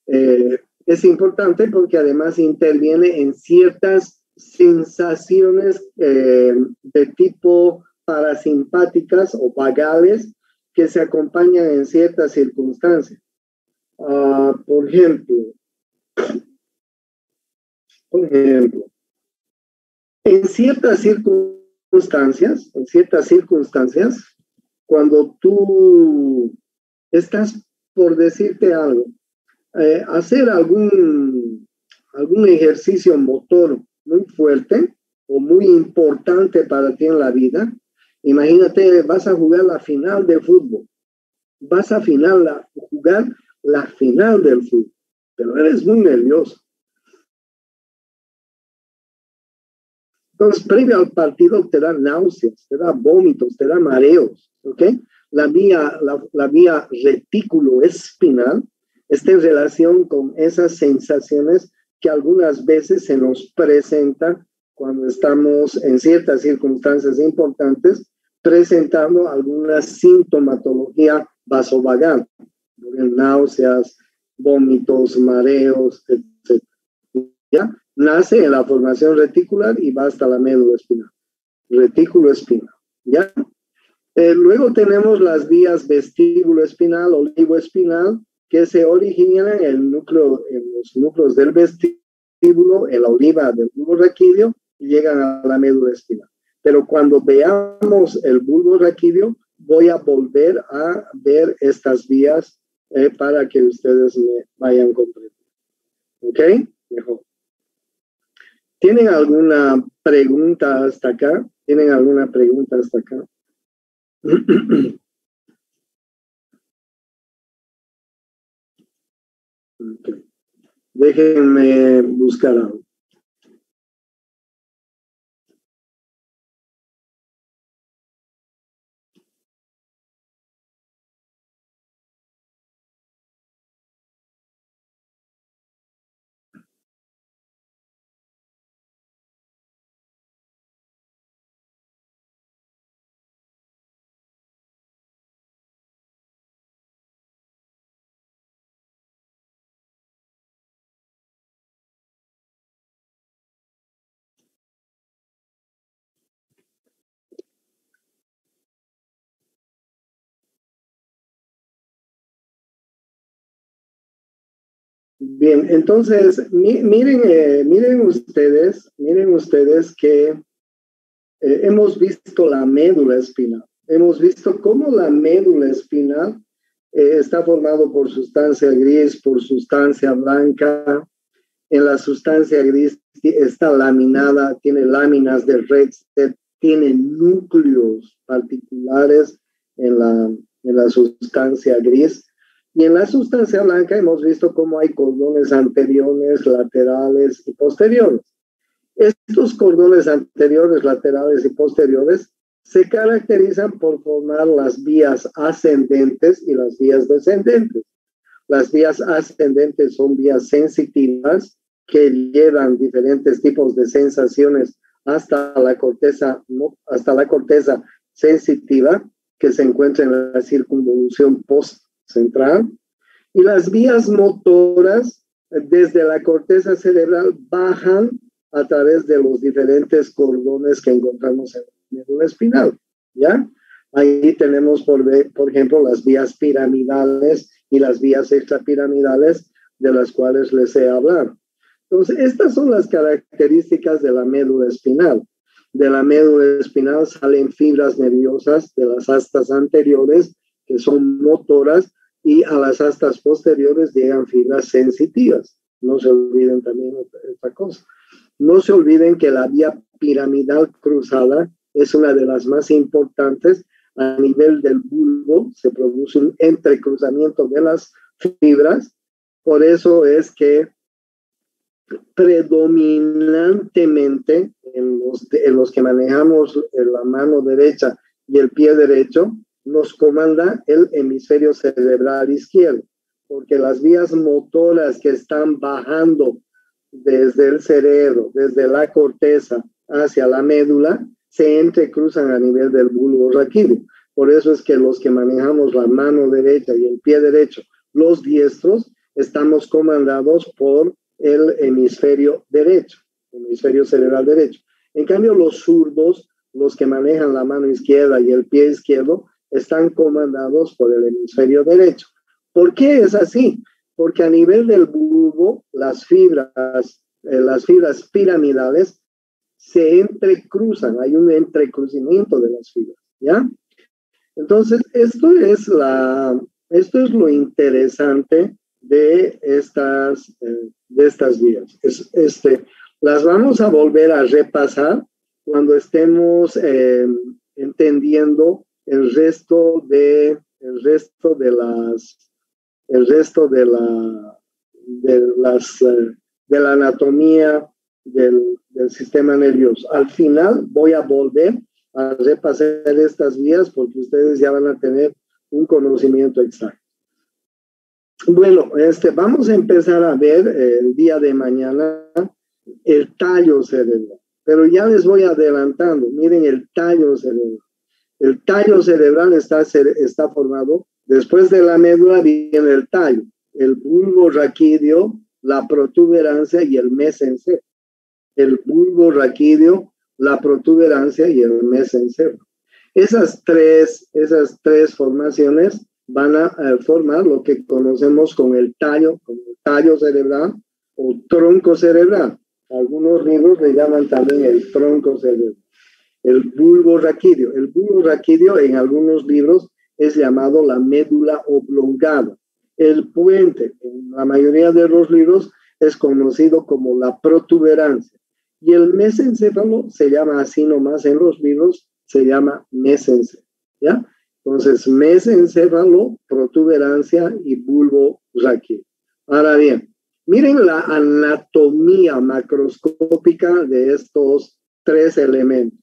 Es importante porque además interviene en ciertas sensaciones de tipo parasimpáticas o vagales que se acompañan en ciertas circunstancias. Por ejemplo, en ciertas circunstancias, cuando tú estás por decirte algo, hacer algún ejercicio motor muy fuerte o muy importante para ti en la vida, imagínate, vas a jugar la final de fútbol, vas a jugar la final del fútbol, pero eres muy nervioso. Entonces, previo al partido te da náuseas, te da vómitos, te da mareos, ¿ok? La vía reticuloespinal está en relación con esas sensaciones que algunas veces se nos presentan cuando estamos en ciertas circunstancias importantes presentando alguna sintomatología vasovagal, náuseas, vómitos, mareos, etc. ¿Ya? Nace en la formación reticular y va hasta la médula espinal, retículo-espinal, ¿ya? Luego tenemos las vías vestíbulo-espinal, olivo-espinal, que se originan en los núcleos del vestíbulo, en la oliva del bulbo raquídeo, y llegan a la médula espinal. Pero cuando veamos el bulbo raquídeo, voy a volver a ver estas vías para que ustedes me vayan comprendiendo. ¿Ok? Mejor. ¿Tienen alguna pregunta hasta acá? ¿Tienen alguna pregunta hasta acá? Okay. Déjenme buscar algo. Bien, entonces, miren ustedes que hemos visto la médula espinal. Hemos visto cómo la médula espinal está formado por sustancia gris, por sustancia blanca. En la sustancia gris está laminada, tiene láminas de Rexted, tiene núcleos particulares en la sustancia gris. Y en la sustancia blanca hemos visto cómo hay cordones anteriores, laterales y posteriores. Estos cordones anteriores, laterales y posteriores se caracterizan por formar las vías ascendentes y las vías descendentes. Las vías ascendentes son vías sensitivas que llevan diferentes tipos de sensaciones hasta la corteza sensitiva que se encuentra en la circunvolución postcentral. Y las vías motoras desde la corteza cerebral bajan a través de los diferentes cordones que encontramos en la médula espinal, ¿ya? Ahí tenemos, por ejemplo, las vías piramidales y las vías extrapiramidales, de las cuales les he hablado. Entonces, estas son las características de la médula espinal. De la médula espinal salen fibras nerviosas de las astas anteriores, que son motoras, y a las astas posteriores llegan fibras sensitivas. No se olviden también esta cosa. No se olviden que la vía piramidal cruzada es una de las más importantes. A nivel del bulbo se produce un entrecruzamiento de las fibras. Por eso es que predominantemente en los que manejamos la mano derecha y el pie derecho, nos comanda el hemisferio cerebral izquierdo, porque las vías motoras que están bajando desde el cerebro, desde la corteza hacia la médula, se entrecruzan a nivel del bulbo raquídeo. Por eso es que los que manejamos la mano derecha y el pie derecho, los diestros, estamos comandados por el hemisferio derecho, hemisferio cerebral derecho. En cambio, los zurdos, los que manejan la mano izquierda y el pie izquierdo, están comandados por el hemisferio derecho. ¿Por qué es así? Porque a nivel del bulbo, las fibras piramidales se entrecruzan, hay un entrecruzamiento de las fibras, ¿ya? Entonces, esto es lo interesante de estas vías. Las vamos a volver a repasar cuando estemos entendiendo el resto de la anatomía del sistema nervioso. Al final voy a volver a repasar estas vías porque ustedes ya van a tener un conocimiento exacto. Bueno, vamos a empezar a ver el día de mañana el tallo cerebral, pero ya les voy adelantando. Miren el tallo cerebral. El tallo cerebral está formado, después de la médula viene el tallo, el bulbo raquídeo, la protuberancia y el mesencéfalo. El bulbo raquídeo, la protuberancia y el mesencéfalo. Esas tres formaciones van a formar lo que conocemos como el tallo cerebral o tronco cerebral. Algunos libros le llaman también el tronco cerebral. El bulbo raquídeo. El bulbo raquídeo en algunos libros es llamado la médula oblongada. El puente, en la mayoría de los libros, es conocido como la protuberancia. Y el mesencéfalo se llama así nomás en los libros, se llama mesencéfalo, ¿ya? Entonces, mesencéfalo, protuberancia y bulbo raquídeo. Ahora bien, miren la anatomía macroscópica de estos tres elementos.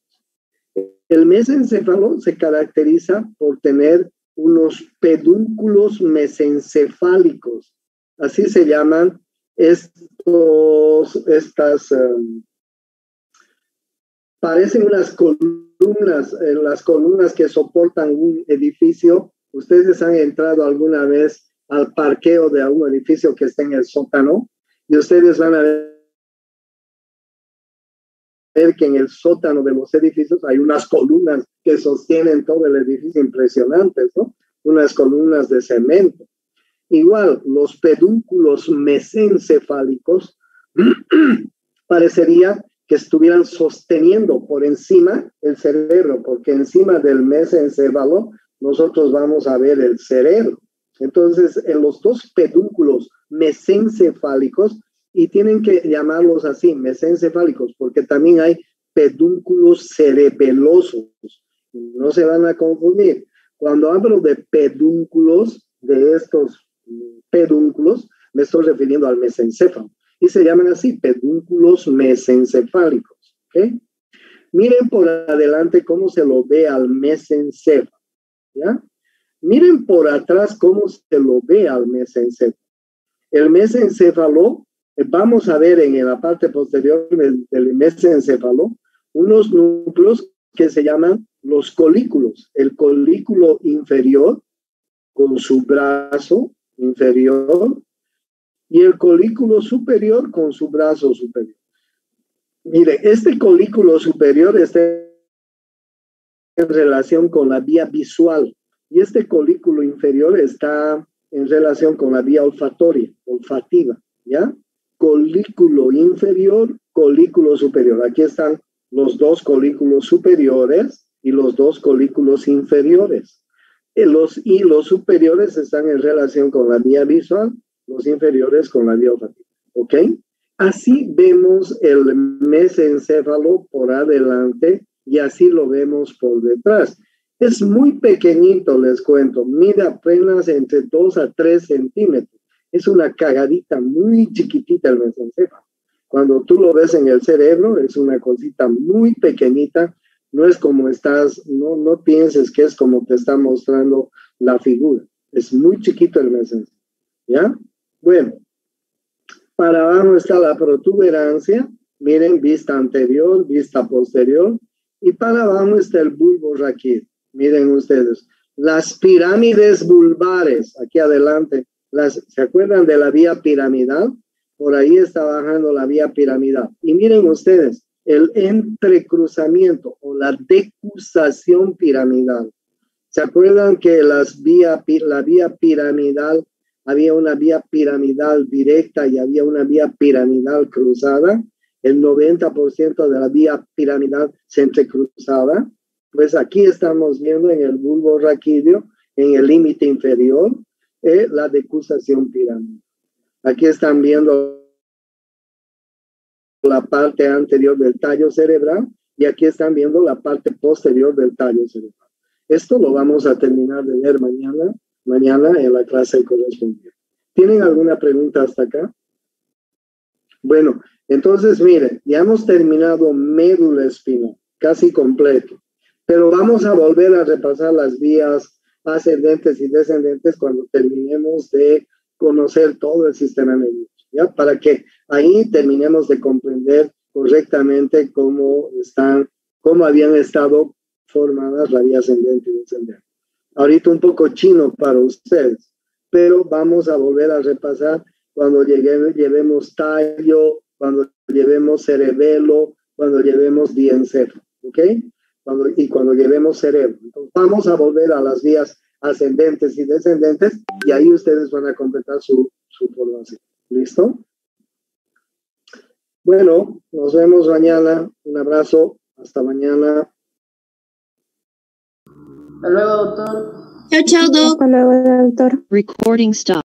El mesencéfalo se caracteriza por tener unos pedúnculos mesencefálicos. Así se llaman parecen unas columnas, las columnas que soportan un edificio. Ustedes han entrado alguna vez al parqueo de algún edificio que está en el sótano y ustedes van a ver que en el sótano de los edificios hay unas columnas que sostienen todo el edificio impresionantes, ¿no? Unas columnas de cemento. Igual, los pedúnculos mesencefálicos parecería que estuvieran sosteniendo por encima el cerebro, porque encima del mesencéfalo nosotros vamos a ver el cerebro. Entonces, en los dos pedúnculos mesencefálicos, y tienen que llamarlos así, mesencefálicos, porque también hay pedúnculos cerebelosos. No se van a confundir. Cuando hablo de pedúnculos, de estos pedúnculos, me estoy refiriendo al mesencéfalo. Y se llaman así, pedúnculos mesencefálicos. ¿Okay? Miren por adelante cómo se lo ve al mesencéfalo. ¿Ya? Miren por atrás cómo se lo ve al mesencéfalo. El mesencéfalo, vamos a ver en la parte posterior del mesencéfalo unos núcleos que se llaman los colículos. El colículo inferior con su brazo inferior y el colículo superior con su brazo superior. Mire, este colículo superior está en relación con la vía visual y este colículo inferior está en relación con la vía olfativa, ¿ya? Colículo inferior, colículo superior. Aquí están los dos colículos superiores y los dos colículos inferiores. Y los superiores están en relación con la vía visual, los inferiores con la vía olfativa, ¿ok? Así vemos el mesencéfalo por adelante y así lo vemos por detrás. Es muy pequeñito, les cuento, mide apenas entre 2 a 3 centímetros. Es una cagadita muy chiquitita el mesencéfalo. Cuando tú lo ves en el cerebro, es una cosita muy pequeñita. No es como no pienses que es como te está mostrando la figura. Es muy chiquito el mesencéfalo, ¿ya? Bueno, para abajo está la protuberancia. Miren, vista anterior, vista posterior. Y para abajo está el bulbo raquídeo. Miren ustedes, las pirámides vulvares, aquí adelante, ¿se acuerdan de la vía piramidal? Por ahí está bajando la vía piramidal. Y miren ustedes, el entrecruzamiento o la decusación piramidal. ¿Se acuerdan que la vía piramidal, había una vía piramidal directa y había una vía piramidal cruzada? El 90% de la vía piramidal se entrecruzaba. Pues aquí estamos viendo en el bulbo raquídeo, en el límite inferior, la decusación piramidal. Aquí están viendo la parte anterior del tallo cerebral y aquí están viendo la parte posterior del tallo cerebral. Esto lo vamos a terminar de ver mañana en la clase correspondiente. ¿Tienen alguna pregunta hasta acá? Bueno, entonces miren, ya hemos terminado médula espinal, casi completo. Pero vamos a volver a repasar las vías ascendentes y descendentes cuando terminemos de conocer todo el sistema nervioso, ¿ya? Para que ahí terminemos de comprender correctamente cómo habían estado formadas la vía ascendente y descendente. Ahorita un poco chino para ustedes, pero vamos a volver a repasar cuando llevemos tallo, cuando llevemos cerebelo, cuando llevemos diencéfalo, ¿ok? Cuando llevemos cerebro. Entonces, vamos a volver a las vías ascendentes y descendentes y ahí ustedes van a completar su formación. ¿Listo? Bueno, nos vemos mañana. Un abrazo. Hasta mañana. Hasta luego, doctor. Chao, chao, Doc. Hasta luego, doctor. Recording stop.